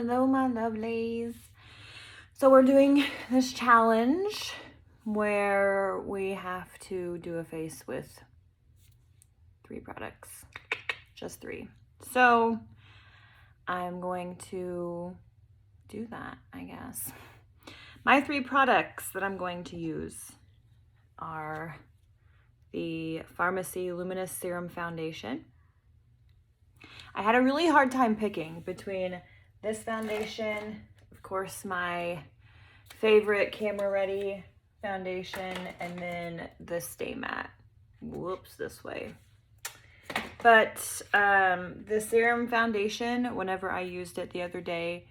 Hello, my lovelies. So we're doing this challenge where we have to do a face with 3 products, just 3. So I'm going to do that, I guess. My 3 products that I'm going to use are the Farmasi Luminous Serum Foundation. I had a really hard time picking between this foundation, of course, my favorite Camera Ready foundation, and then the Stay Matte. Whoops, this way. But the serum foundation, whenever I used it the other day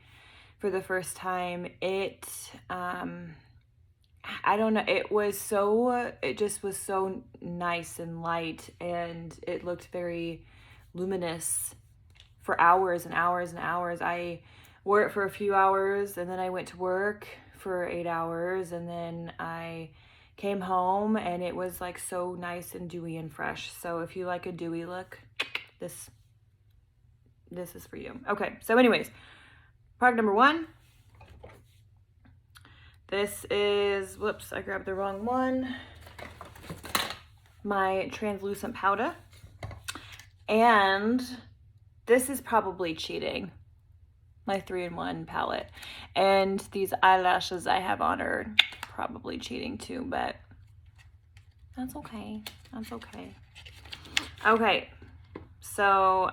for the first time, it, I don't know, it just was so nice and light, and it looked very luminous for hours and hours and hours. I wore it for a few hours, and then I went to work for 8 hours, and then I came home, and it was like so nice and dewy and fresh. So if you like a dewy look, this is for you. Okay, so anyways, product number 1. This is, whoops, I grabbed the wrong one. My translucent powder. And this is probably cheating. My 3-in-1 palette. And these eyelashes I have on are probably cheating too, but that's okay. That's okay. Okay, so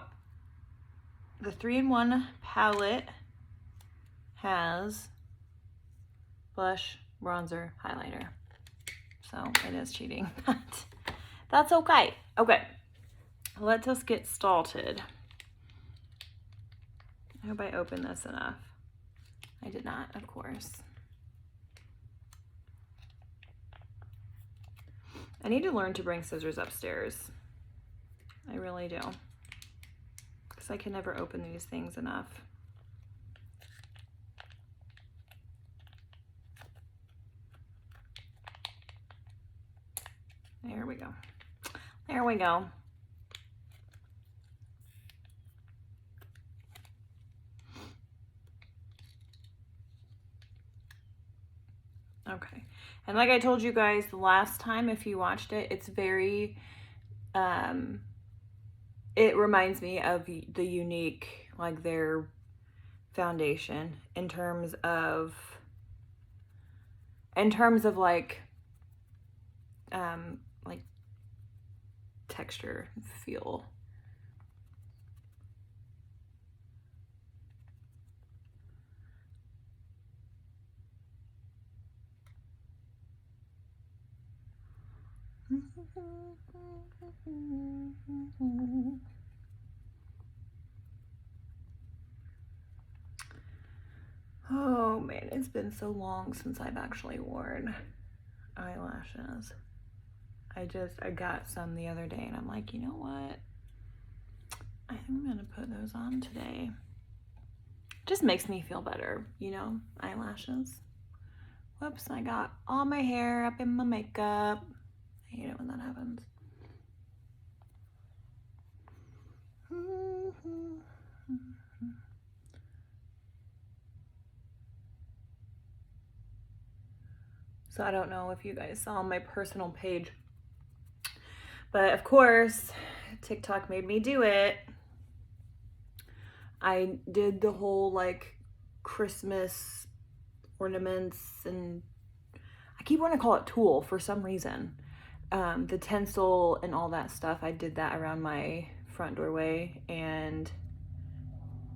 the 3-in-1 palette has blush, bronzer, highlighter. So it is cheating, but that's okay. Okay, let us get started. I hope I opened this enough. I did not, of course. I need to learn to bring scissors upstairs. I really do. Because I can never open these things enough. There we go. There we go. Okay, and like I told you guys the last time, if you watched it, it's very, it reminds me of the Unique, like their foundation in terms of like texture, feel. Oh man, it's been so long since I've actually worn eyelashes. I got some the other day, and I'm like, you know what? I think I'm gonna put those on today. Just makes me feel better, you know, eyelashes. Whoops, I got all my hair up in my makeup. I hate it when that happens. So I don't know if you guys saw my personal page, but of course, TikTok made me do it. I did the whole like Christmas ornaments, and I keep wanting to call it tulle for some reason. The tinsel and all that stuff, I did that around my front doorway, and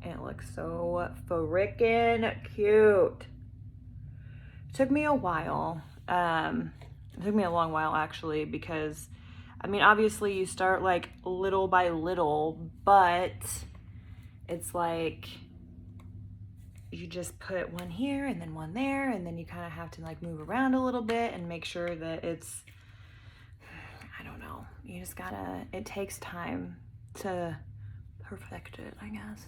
it looks so freaking cute. It took me a while. It took me a long while actually, because I mean, obviously you start like little by little, but it's like you just put one here and then one there, and then you kind of have to like move around a little bit and make sure that it's, I don't know, you just gotta, it takes time to perfect it, I guess.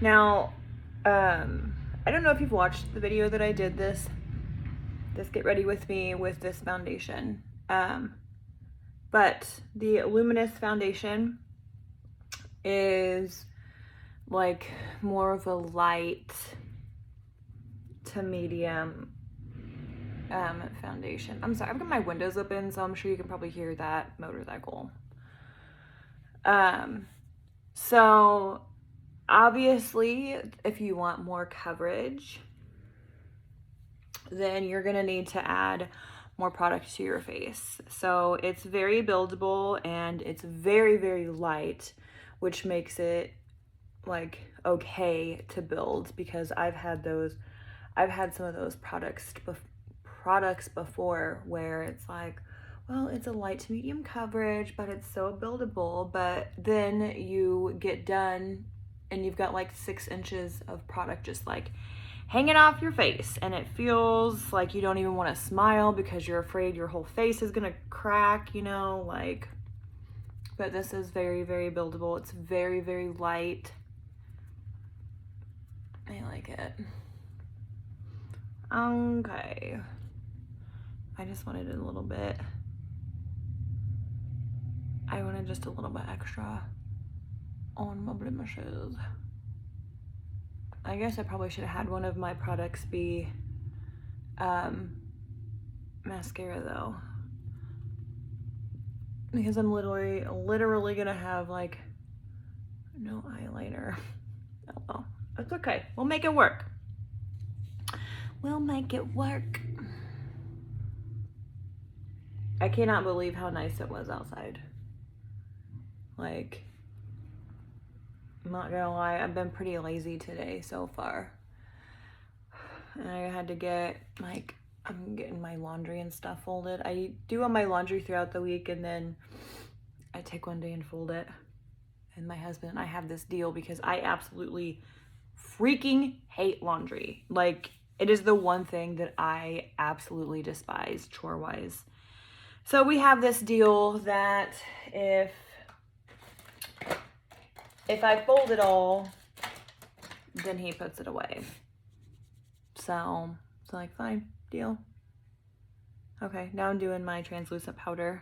Now, I don't know if you've watched the video that I did this Get Ready With Me with this foundation. But the Luminous foundation is like more of a light to medium foundation. I'm sorry, I've got my windows open, so I'm sure you can probably hear that motorcycle. So obviously, if you want more coverage, then you're gonna need to add more product to your face. So it's very buildable and it's very, very light, which makes it like okay to build, because I've had some of those products before where it's like, well, it's a light to medium coverage, but it's so buildable. But then you get done and you've got like 6 inches of product just like hanging off your face, and it feels like you don't even want to smile because you're afraid your whole face is gonna crack, you know, like. But this is very, very buildable. It's very, very light. I like it. Okay. I just wanted it a little bit. I wanted just a little bit extra on my blemishes. I guess I probably should have had one of my products be mascara though, because I'm literally gonna have like no eyeliner. Oh well, it's okay. We'll make it work. We'll make it work. I cannot believe how nice it was outside. Like, I'm not gonna lie, I've been pretty lazy today so far. And I had to get, like, I'm getting my laundry and stuff folded. I do all my laundry throughout the week, and then I take one day and fold it. And my husband and I have this deal because I absolutely freaking hate laundry. Like, it is the one thing that I absolutely despise chore-wise. So we have this deal that if I fold it all, then he puts it away. So it's like, fine, deal. Okay, now I'm doing my translucent powder.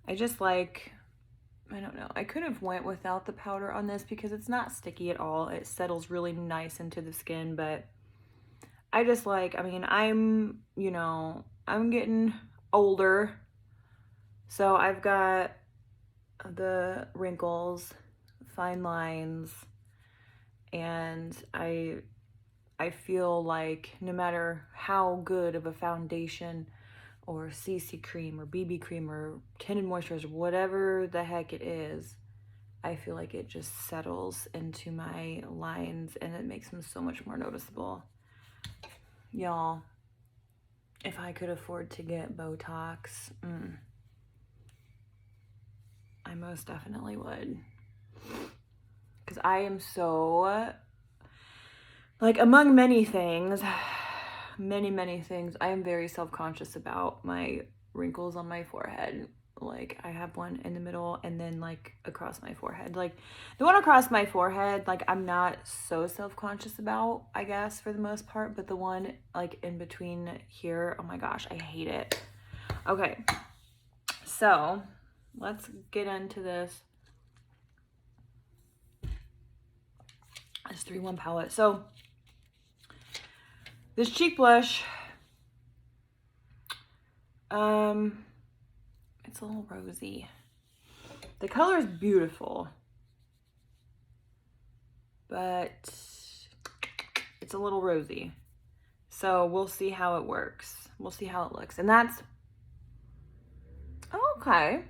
I just like, I don't know, I could have went without the powder on this because it's not sticky at all. It settles really nice into the skin, but I just like, I mean, I'm getting older. So I've got the wrinkles, fine lines, and I feel like no matter how good of a foundation or CC cream or BB cream or tinted moisturizer, whatever the heck it is, I feel like it just settles into my lines and it makes them so much more noticeable. Y'all, if I could afford to get Botox, I most definitely would. Because I am so, like, among many things, many things, I am very self-conscious about my wrinkles on my forehead. Like, I have one in the middle and then like across my forehead. Like, the one across my forehead, like, I'm not so self-conscious about, I guess, for the most part, but the one like in between here, oh my gosh, I hate it. Okay, so let's get into this 3-1 palette. So this cheek blush, it's a little rosy. The color is beautiful, but it's a little rosy. So we'll see how it works. We'll see how it looks. And that's, okay.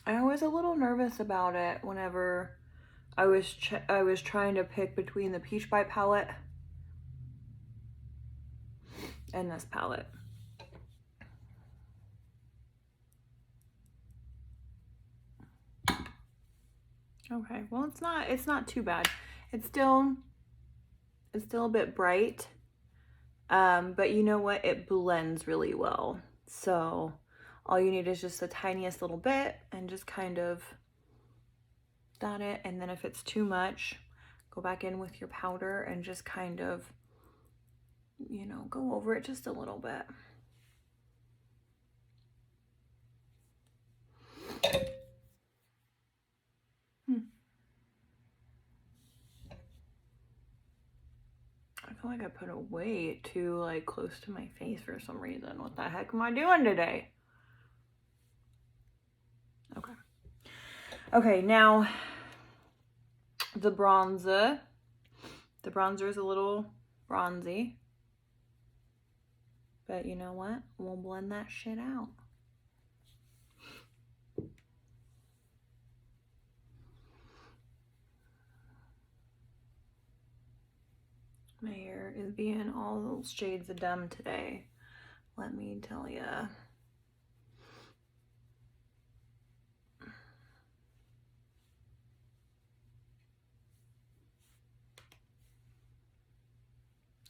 I was a little nervous about it whenever I was trying to pick between the Peach Bite palette and this palette. Okay, well, it's not too bad. It's still a bit bright, but you know what? It blends really well. So all you need is just the tiniest little bit and just kind of dot it. And then if it's too much, go back in with your powder and just kind of, you know, go over it just a little bit. like I put it way too like close to my face for some reason. What the heck am I doing today? Okay. Okay, now the bronzer. The bronzer is a little bronzy. But you know what? We'll blend that shit out. My hair is being all those shades of dumb today. Let me tell ya.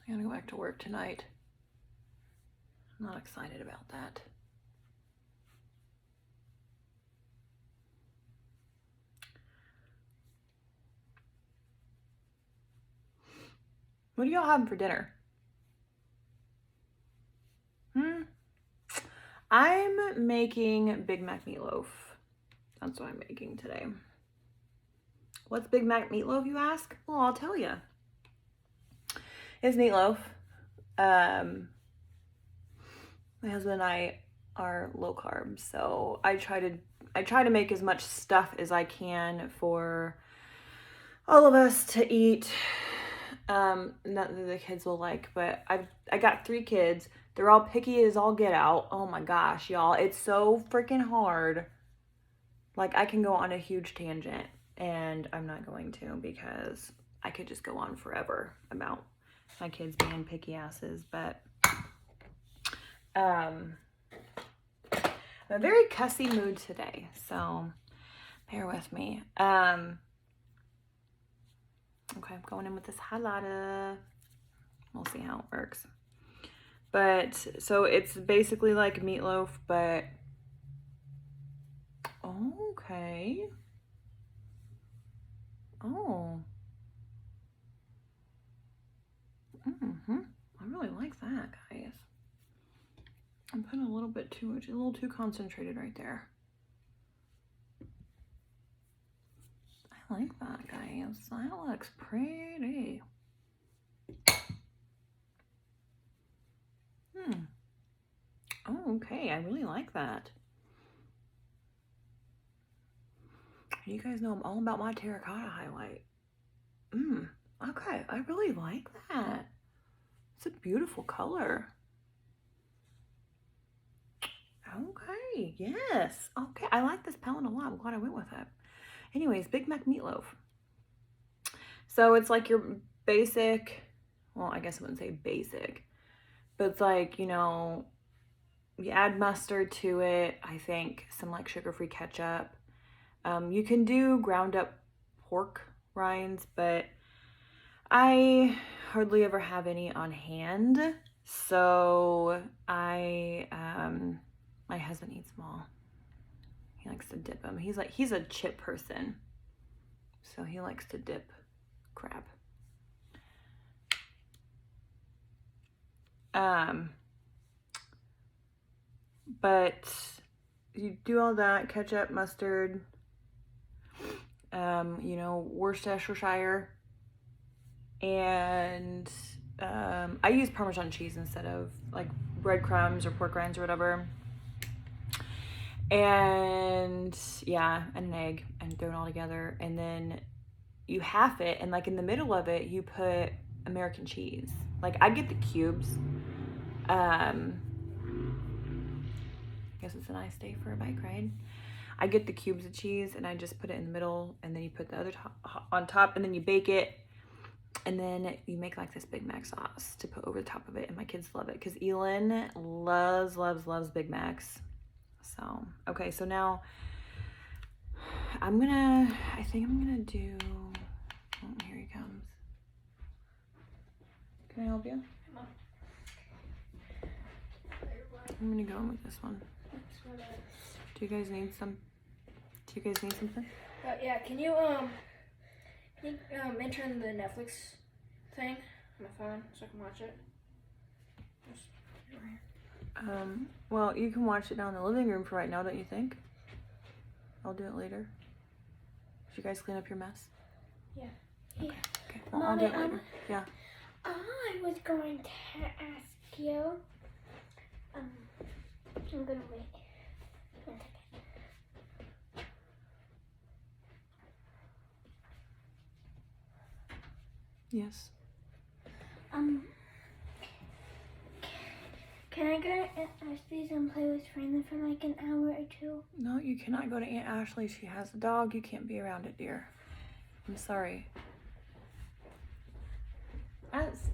I gotta go back to work tonight. I'm not excited about that. What are y'all having for dinner? I'm making Big Mac meatloaf. That's what I'm making today. What's Big Mac meatloaf, you ask? Well, I'll tell you. It's meatloaf. My husband and I are low carb, so I try to make as much stuff as I can for all of us to eat. Not that the kids will like, but I got 3 kids. They're all picky as all get out. Oh my gosh, y'all, it's so freaking hard. Like, I can go on a huge tangent, and I'm not going to because I could just go on forever about my kids being picky asses. But I'm in a very cussy mood today, so bear with me. Okay, I'm going in with this highlighter. We'll see how it works. But, so it's basically like meatloaf, but, okay. Oh. I really like that, guys. I'm putting a little bit too much, a little too concentrated right there. I like that, guys. That looks pretty. Oh, okay. I really like that. You guys know I'm all about my terracotta highlight. Okay. I really like that. It's a beautiful color. Okay. Yes. Okay. I like this palette a lot. I'm glad I went with it. Anyways, Big Mac meatloaf. So it's like your basic, well, I guess I wouldn't say basic, but it's like, you know, you add mustard to it. I think some like sugar-free ketchup. You can do ground up pork rinds, but I hardly ever have any on hand. So my husband eats them all. He likes to dip them. He's a chip person. So he likes to dip crab. But you do all that, ketchup, mustard, you know, Worcestershire, and I use Parmesan cheese instead of like breadcrumbs or pork rinds or whatever. And yeah, and an egg, and throw it all together, and then you half it, and like in the middle of it you put American cheese. Like, I get the cubes. I guess it's a nice day for a bike ride. I get the cubes of cheese and I just put it in the middle, and then you put the other on top, and then you bake it, and then you make like this Big Mac sauce to put over the top of it. And my kids love it because Elin loves Big Macs. So, okay, so now I think I'm gonna do, oh, here he comes. Can I help you? I'm gonna go in with this one. Do you guys need something? Yeah, can you enter in the Netflix thing on my phone so I can watch it? Well, you can watch it down in the living room for right now, don't you think? I'll do it later. Did you guys clean up your mess? Yeah. Okay. Well, I'll do it later. Yeah. I was going to ask you. I'm gonna wait 1 second. Yes. Can I go to Aunt Ashley's and play with Franklin for like an hour or 2? No, you cannot go to Aunt Ashley. She has a dog. You can't be around it, dear. I'm sorry.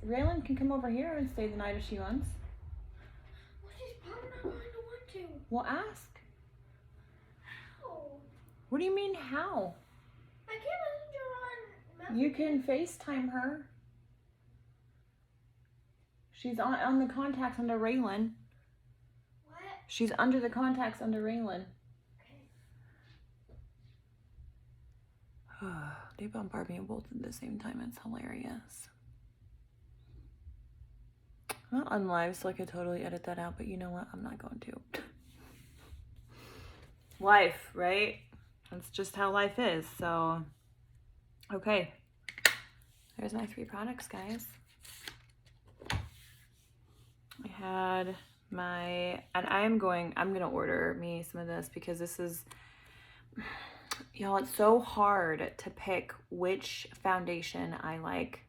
Raylan can come over here and stay the night if she wants. Well, she's probably not going to want to. Well, ask. How? What do you mean, how? I can't message her on You can FaceTime her. She's on the contacts under Raylan. What? She's under the contacts under Raylan. Okay. They bombard me both at the same time. It's hilarious. I'm not on live, so I could totally edit that out, but you know what? I'm not going to. Life, right? That's just how life is. So, okay. There's my 3 products, guys. I had my, and I'm gonna order me some of this because this is, y'all, it's so hard to pick which foundation I like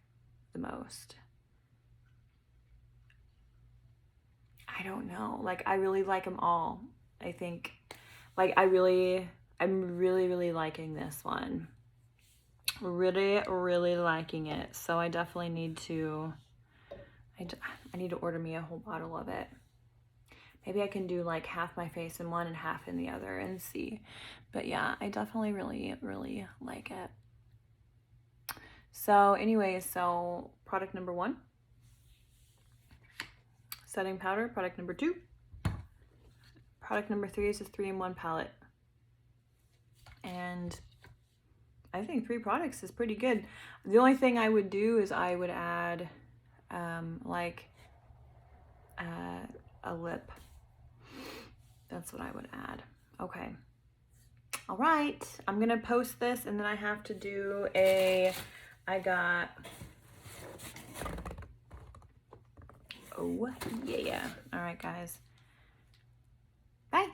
the most. I don't know. Like, I really like them all. I think, like, I'm really liking this one. Really liking it. So I definitely need to, I need to order me a whole bottle of it. Maybe I can do like half my face in one and half in the other and see. But yeah, I definitely really like it. So anyways, so product number 1. Setting powder, product number 2. Product number 3 is a 3-in-1 palette. And I think 3 products is pretty good. The only thing I would do is I would add like a lip. That's what I would add. Okay. All right. I'm going to post this and then I have to do I got, oh yeah. All right, guys. Bye.